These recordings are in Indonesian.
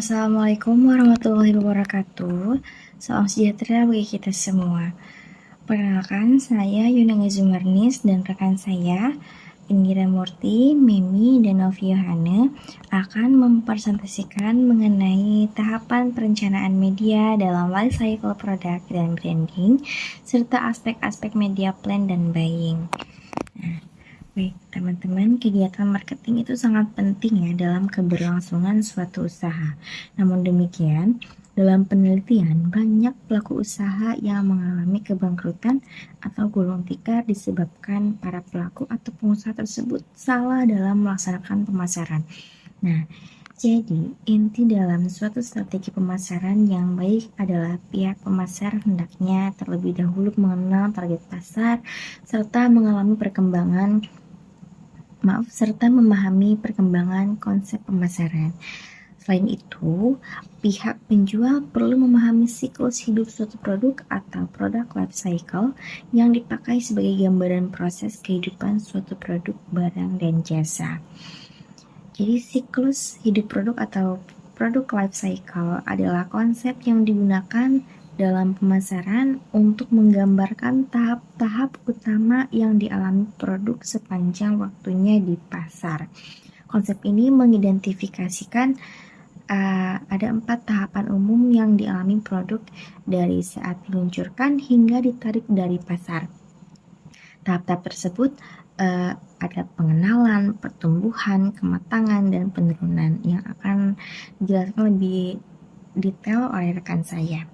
Assalamualaikum warahmatullahi wabarakatuh. Salam sejahtera bagi kita semua. Perkenalkan, saya Yunanga Zumarnis dan rekan saya, Indira Murti, Memi, dan Novi Yohana akan mempresentasikan mengenai tahapan perencanaan media dalam life cycle produk dan branding, serta aspek-aspek media plan dan buying. Baik, teman-teman, kegiatan marketing itu sangat penting ya dalam keberlangsungan suatu usaha. Namun demikian, dalam penelitian, banyak pelaku usaha yang mengalami kebangkrutan atau gulung tikar disebabkan para pelaku atau pengusaha tersebut salah dalam melaksanakan pemasaran. Nah, jadi inti dalam suatu strategi pemasaran yang baik adalah pihak pemasar hendaknya terlebih dahulu mengenal target pasar serta memahami perkembangan konsep pemasaran. Selain itu, pihak penjual perlu memahami siklus hidup suatu produk atau produk life cycle yang dipakai sebagai gambaran proses kehidupan suatu produk, barang, dan jasa. Jadi siklus hidup produk atau produk life cycle adalah konsep yang digunakan dalam pemasaran untuk menggambarkan tahap-tahap utama yang dialami produk sepanjang waktunya di pasar. Konsep ini mengidentifikasikan ada 4 tahapan umum yang dialami produk dari saat diluncurkan hingga ditarik dari pasar. Tahap-tahap tersebut ada pengenalan, pertumbuhan, kematangan, dan penurunan yang akan dijelaskan lebih detail oleh rekan saya.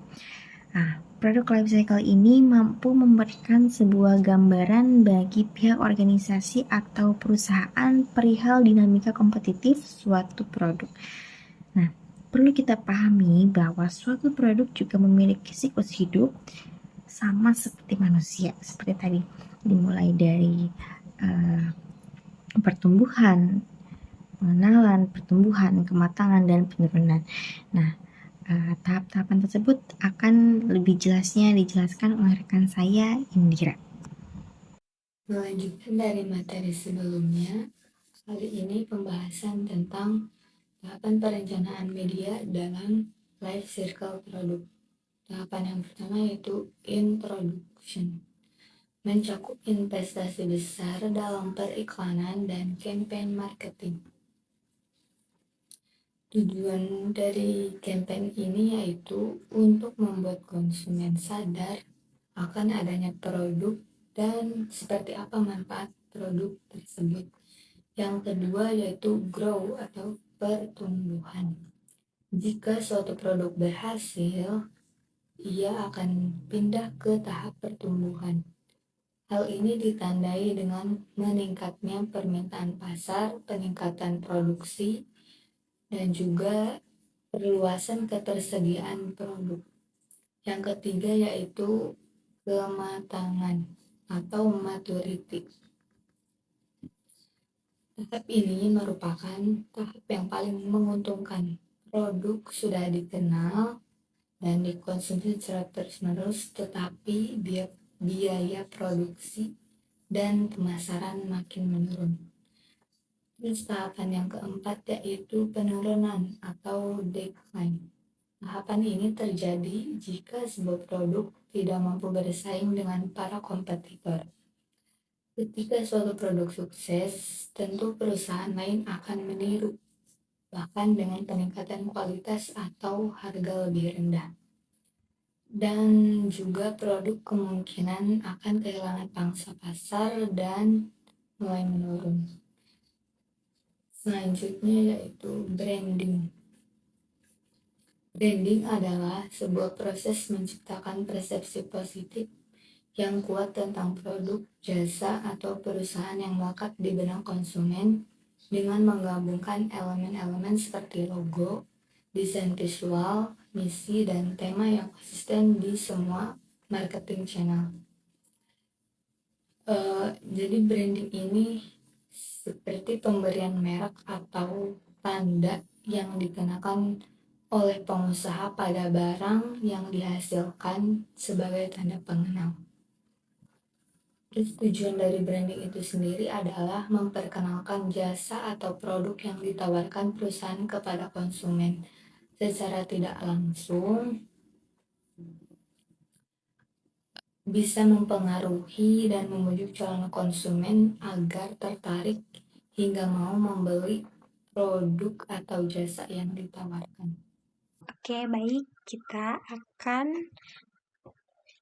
Nah, produk life cycle ini mampu memberikan sebuah gambaran bagi pihak organisasi atau perusahaan perihal dinamika kompetitif suatu produk. Nah, perlu kita pahami bahwa suatu produk juga memiliki siklus hidup sama seperti manusia, seperti tadi dimulai dari pertumbuhan, pengenalan, pertumbuhan, kematangan, dan penurunan. Nah, tahap-tahapan tersebut akan lebih jelasnya dijelaskan oleh rekan saya, Indira. Melanjutkan dari materi sebelumnya, kali ini pembahasan tentang tahapan perencanaan media dalam life cycle produk. Tahapan yang pertama yaitu introduction, mencakup investasi besar dalam periklanan dan campaign marketing. Tujuan dari campaign ini yaitu untuk membuat konsumen sadar akan adanya produk dan seperti apa manfaat produk tersebut. Yang kedua yaitu grow atau pertumbuhan. Jika suatu produk berhasil, ia akan pindah ke tahap pertumbuhan. Hal ini ditandai dengan meningkatnya permintaan pasar, peningkatan produksi, dan juga perluasan ketersediaan produk. Yang ketiga yaitu kematangan atau maturity. Tahap ini merupakan tahap yang paling menguntungkan. Produk sudah dikenal dan dikonsumsi secara terus-menerus, tetapi biaya produksi dan pemasaran makin menurun. Terus tahapan yang keempat yaitu penurunan atau decline. Tahapan ini terjadi jika sebuah produk tidak mampu bersaing dengan para kompetitor. Ketika suatu produk sukses, tentu perusahaan lain akan meniru, bahkan dengan peningkatan kualitas atau harga lebih rendah. Dan juga produk kemungkinan akan kehilangan pangsa pasar dan mulai menurun. Selanjutnya yaitu branding. Branding adalah sebuah proses menciptakan persepsi positif yang kuat tentang produk, jasa, atau perusahaan yang melekat di benak konsumen dengan menggabungkan elemen-elemen seperti logo, desain visual, misi, dan tema yang konsisten di semua marketing channel. Jadi branding ini seperti pemberian merek atau tanda yang dikenakan oleh pengusaha pada barang yang dihasilkan sebagai tanda pengenal. Terus tujuan dari branding itu sendiri adalah memperkenalkan jasa atau produk yang ditawarkan perusahaan kepada konsumen, secara tidak langsung bisa mempengaruhi dan membujuk calon konsumen agar tertarik hingga mau membeli produk atau jasa yang ditawarkan. Oke, baik. Kita akan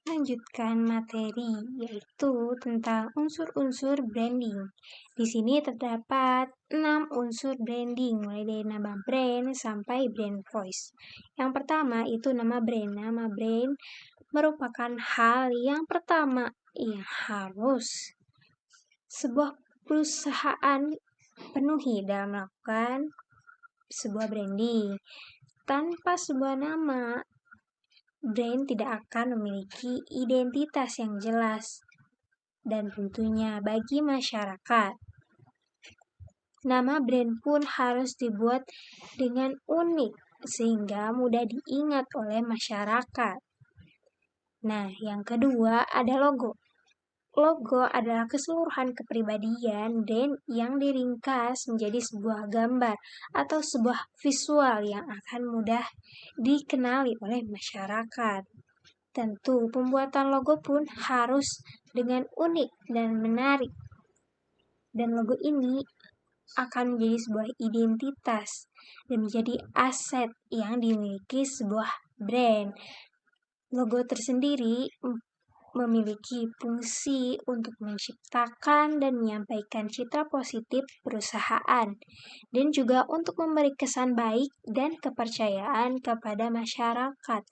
lanjutkan materi, yaitu tentang unsur-unsur branding. Di sini terdapat 6 unsur branding, mulai dari nama brand sampai brand voice. Yang pertama itu nama brand. Nama brand merupakan hal yang pertama yang harus sebuah perusahaan penuhi dalam melakukan sebuah branding. Tanpa sebuah nama, brand tidak akan memiliki identitas yang jelas dan tentunya bagi masyarakat. Nama brand pun harus dibuat dengan unik sehingga mudah diingat oleh masyarakat. Nah, yang kedua ada logo. Logo adalah keseluruhan kepribadian brand yang diringkas menjadi sebuah gambar atau sebuah visual yang akan mudah dikenali oleh masyarakat. Tentu, pembuatan logo pun harus dengan unik dan menarik. Dan logo ini akan menjadi sebuah identitas dan menjadi aset yang dimiliki sebuah brand. Logo tersendiri memiliki fungsi untuk menciptakan dan menyampaikan citra positif perusahaan dan juga untuk memberi kesan baik dan kepercayaan kepada masyarakat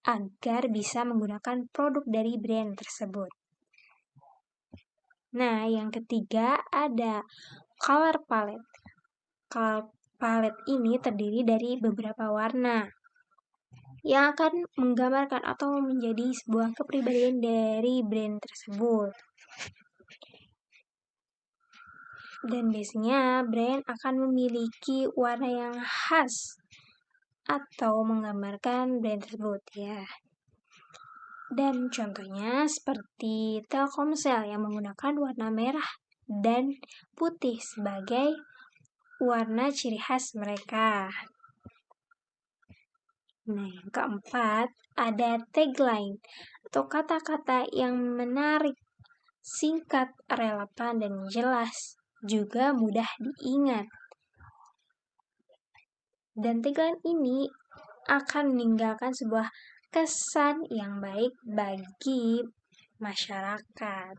agar bisa menggunakan produk dari brand tersebut. Nah, yang ketiga ada color palette. Color palette ini terdiri dari beberapa warna yang akan menggambarkan atau menjadi sebuah kepribadian dari brand tersebut. Dan biasanya brand akan memiliki warna yang khas atau menggambarkan brand tersebut ya. Dan contohnya seperti Telkomsel yang menggunakan warna merah dan putih sebagai warna ciri khas mereka. Nah, yang keempat ada tagline atau kata-kata yang menarik, singkat, relevan, dan jelas, juga mudah diingat. Dan tagline ini akan meninggalkan sebuah kesan yang baik bagi masyarakat.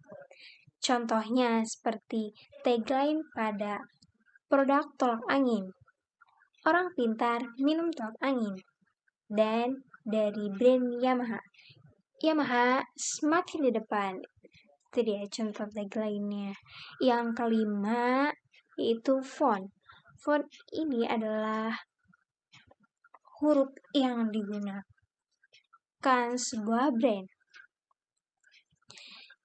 Contohnya seperti tagline pada produk tolak angin. Orang pintar minum tolak angin. Dan dari brand Yamaha. Yamaha semakin di depan. Itu dia contoh tagline-nya. Yang kelima yaitu font. Font ini adalah huruf yang digunakan sebuah brand.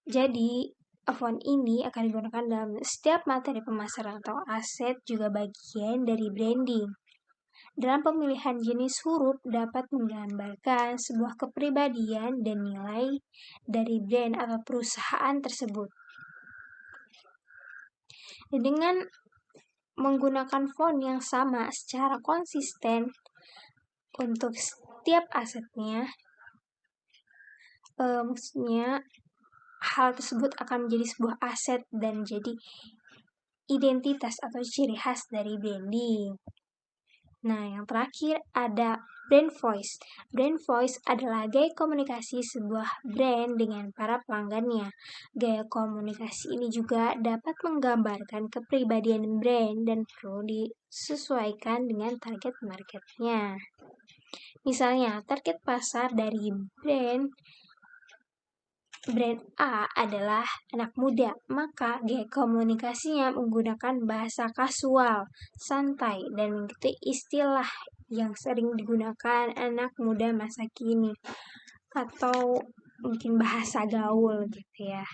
Jadi, font ini akan digunakan dalam setiap materi pemasaran atau aset juga bagian dari branding. Dalam pemilihan jenis huruf dapat menggambarkan sebuah kepribadian dan nilai dari brand atau perusahaan tersebut. Dan dengan menggunakan font yang sama secara konsisten untuk setiap asetnya, maksudnya hal tersebut akan menjadi sebuah aset dan jadi identitas atau ciri khas dari branding. Nah, yang terakhir ada brand voice. Brand voice adalah gaya komunikasi sebuah brand dengan para pelanggannya. Gaya komunikasi ini juga dapat menggambarkan kepribadian brand dan perlu disesuaikan dengan target marketnya. Misalnya, target pasar dari brand A adalah anak muda, maka gaya komunikasinya menggunakan bahasa kasual, santai, dan mengikuti istilah yang sering digunakan anak muda masa kini, atau mungkin bahasa gaul gitu ya.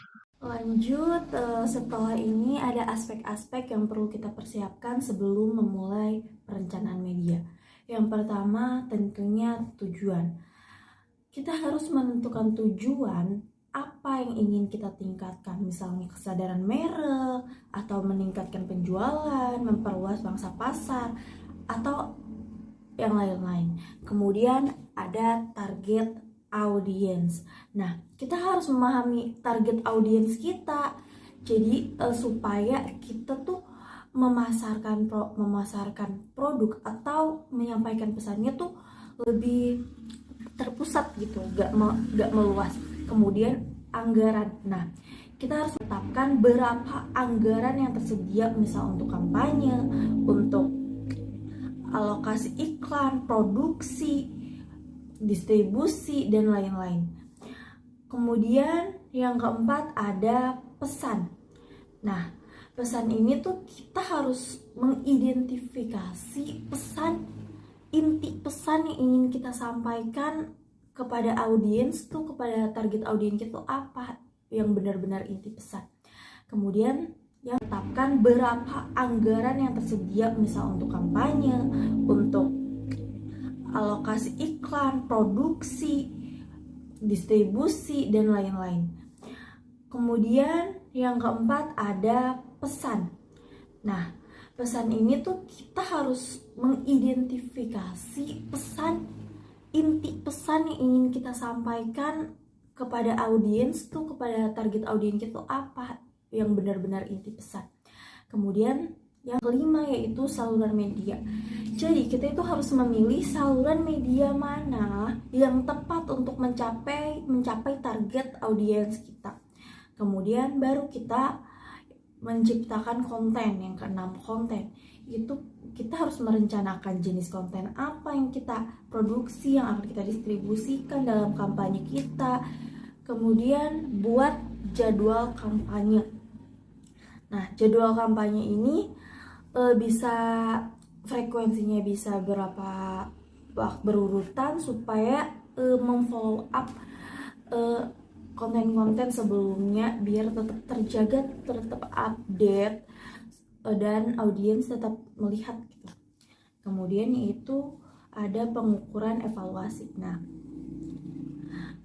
Lanjut, setelah ini ada aspek-aspek yang perlu kita persiapkan sebelum memulai perencanaan media. Yang pertama tentunya tujuan. Kita harus menentukan tujuan apa yang ingin kita tingkatkan, misalnya kesadaran merek, atau meningkatkan penjualan, memperluas pangsa pasar, atau yang lain-lain. Kemudian ada target audience. Nah, kita harus memahami target audience kita. Jadi supaya kita tuh memasarkan produk atau menyampaikan pesannya tuh lebih terpusat gitu, gak meluas. Kemudian anggaran. Nah, kita harus tetapkan berapa anggaran yang tersedia, misal untuk kampanye, untuk alokasi iklan, produksi, distribusi, dan lain-lain. Kemudian yang keempat ada pesan. Nah, pesan ini tuh kita harus mengidentifikasi pesan, inti pesan yang ingin kita sampaikan kepada audiens tuh, kepada target audiens itu apa yang benar-benar inti pesan. Kemudian yang tetapkan berapa anggaran yang tersedia, misal untuk kampanye, untuk alokasi iklan, produksi, distribusi, dan lain-lain. Kemudian yang keempat ada pesan. Nah, pesan ini tuh kita harus mengidentifikasi pesan, inti pesan yang ingin kita sampaikan kepada audiens tuh, kepada target audiens itu apa yang benar-benar inti pesan. Kemudian yang kelima yaitu saluran media. Jadi kita itu harus memilih saluran media mana yang tepat untuk mencapai target audiens kita. Kemudian baru kita menciptakan konten. Yang keenam, konten. Itu kita harus merencanakan jenis konten apa yang kita produksi, yang akan kita distribusikan dalam kampanye kita. Kemudian buat jadwal kampanye. Nah, jadwal kampanye ini bisa frekuensinya bisa berapa berurutan supaya memfollow up konten-konten sebelumnya biar tetap terjaga, tetap update, dan audiens tetap melihat gitu. Kemudian yaitu ada pengukuran evaluasi. Nah,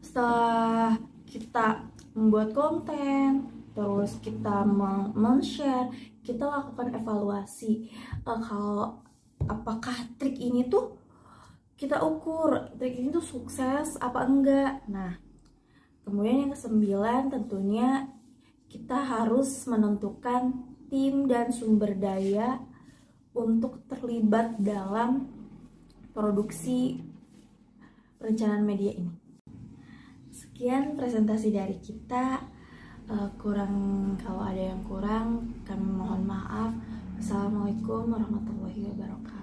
setelah kita membuat konten, terus kita men-share, kita lakukan evaluasi. Kalau apakah trik ini tuh kita ukur, trik ini tuh sukses apa enggak. Nah, kemudian yang ke-9 tentunya kita harus menentukan tim dan sumber daya untuk terlibat dalam produksi perencanaan media ini. Sekian presentasi dari kita. Kalau ada yang kurang kami mohon maaf. Assalamualaikum warahmatullahi wabarakatuh.